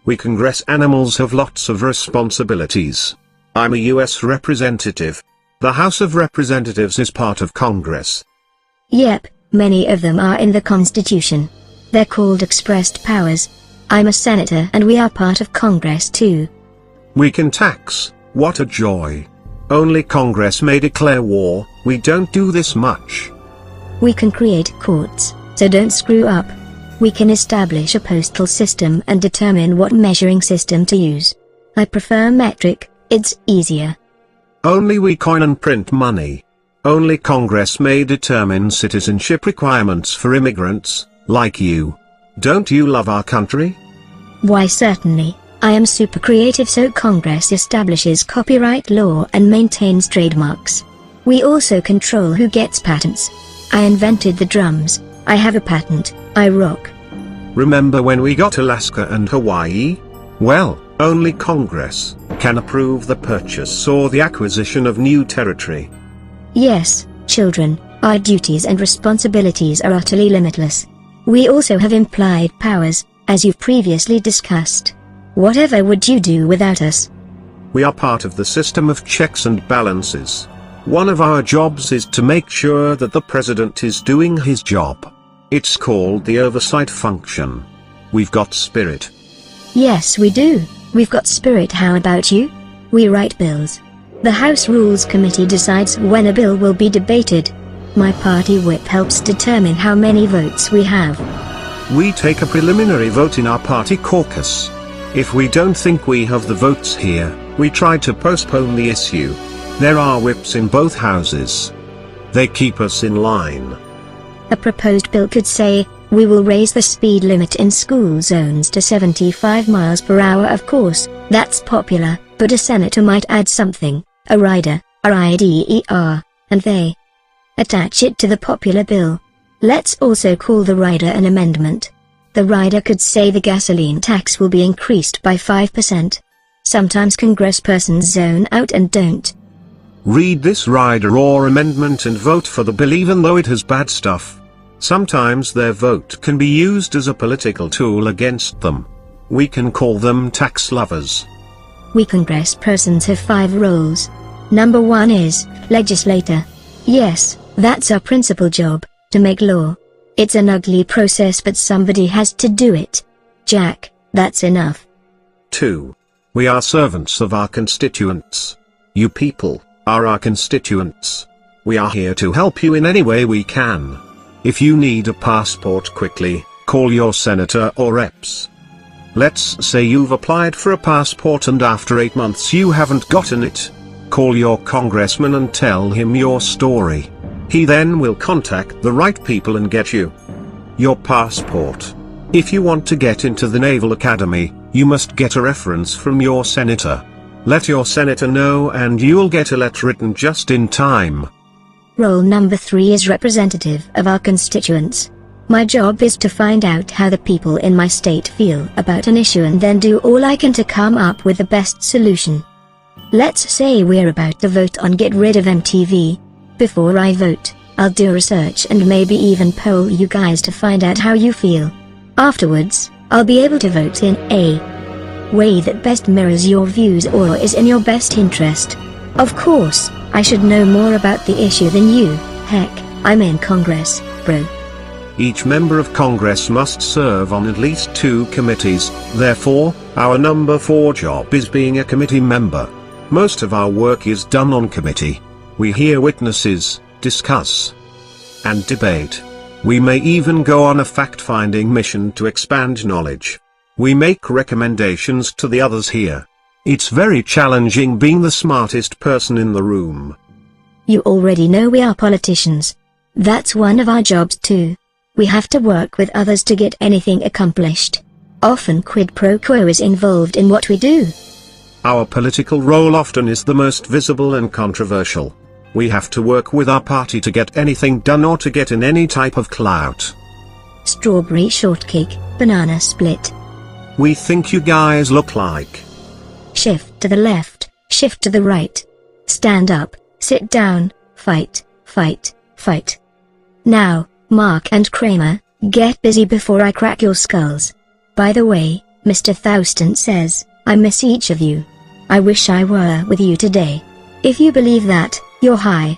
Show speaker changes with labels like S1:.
S1: We Congress animals have lots of responsibilities. I'm a US representative. The House of Representatives is part of Congress.
S2: Yep, many of them are in the Constitution. They're called expressed powers. I'm a senator and we are part of Congress too.
S1: We can tax, what a joy. Only Congress may declare war, we don't do this much.
S2: We can create courts, so don't screw up. We can establish a postal system and determine what measuring system to use. I prefer metric, it's easier.
S1: Only we coin and print money. Only Congress may determine citizenship requirements for immigrants, like you. Don't you love our country?
S2: Why certainly, I am super creative, so Congress establishes copyright law and maintains trademarks. We also control who gets patents. I invented the drums, I have a patent, I rock.
S1: Remember when we got Alaska and Hawaii? Well, only Congress can approve the purchase or the acquisition of new territory.
S2: Yes, children, our duties and responsibilities are utterly limitless. We also have implied powers, as you've previously discussed. Whatever would you do without us?
S1: We are part of the system of checks and balances. One of our jobs is to make sure that the president is doing his job. It's called the oversight function. We've got spirit.
S2: Yes, we do. We've got spirit. How about you? We write bills. The House Rules Committee decides when a bill will be debated. My party whip helps determine how many votes we have.
S1: We take a preliminary vote in our party caucus. If we don't think we have the votes here, we try to postpone the issue. There are whips in both houses. They keep us in line.
S2: A proposed bill could say, we will raise the speed limit in school zones to 75 miles per hour. Of course, that's popular, but a senator might add something, a rider, RIDER, and they attach it to the popular bill. Let's also call the rider an amendment. The rider could say the gasoline tax will be increased by 5%. Sometimes congresspersons zone out and don't
S1: read this rider or amendment and vote for the bill even though it has bad stuff. Sometimes their vote can be used as a political tool against them. We can call them tax lovers.
S2: We congresspersons have 5 roles. Number 1 is legislator. Yes, that's our principal job, to make law. It's an ugly process but somebody has to do it. Jack, that's enough.
S1: 2. We are servants of our constituents. You people are our constituents. We are here to help you in any way we can. If you need a passport quickly, call your senator or reps. Let's say you've applied for a passport and after 8 months you haven't gotten it. Call your congressman and tell him your story. He then will contact the right people and get you your passport. If you want to get into the Naval Academy, you must get a reference from your senator. Let your senator know and you'll get a letter written just in time.
S2: Role number 3 is representative of our constituents. My job is to find out how the people in my state feel about an issue and then do all I can to come up with the best solution. Let's say we're about to vote on get rid of MTV. Before I vote, I'll do research and maybe even poll you guys to find out how you feel. Afterwards, I'll be able to vote in a way that best mirrors your views or is in your best interest. Of course, I should know more about the issue than you. Heck, I'm in Congress, bro.
S1: Each member of Congress must serve on at least 2 committees, therefore, our number 4 job is being a committee member. Most of our work is done on committee. We hear witnesses, discuss, and debate. We may even go on a fact-finding mission to expand knowledge. We make recommendations to the others here. It's very challenging being the smartest person in the room.
S2: You already know we are politicians. That's one of our jobs too. We have to work with others to get anything accomplished. Often quid pro quo is involved in what we do.
S1: Our political role often is the most visible and controversial. We have to work with our party to get anything done or to get in any type of clout.
S2: Strawberry shortcake, banana split.
S1: We think you guys look like.
S2: Shift to the left, shift to the right. Stand up, sit down, fight, fight, fight. Now, Mark and Kramer, get busy before I crack your skulls. By the way, Mr. Thouston says, I miss each of you. I wish I were with you today. If you believe that, you're high.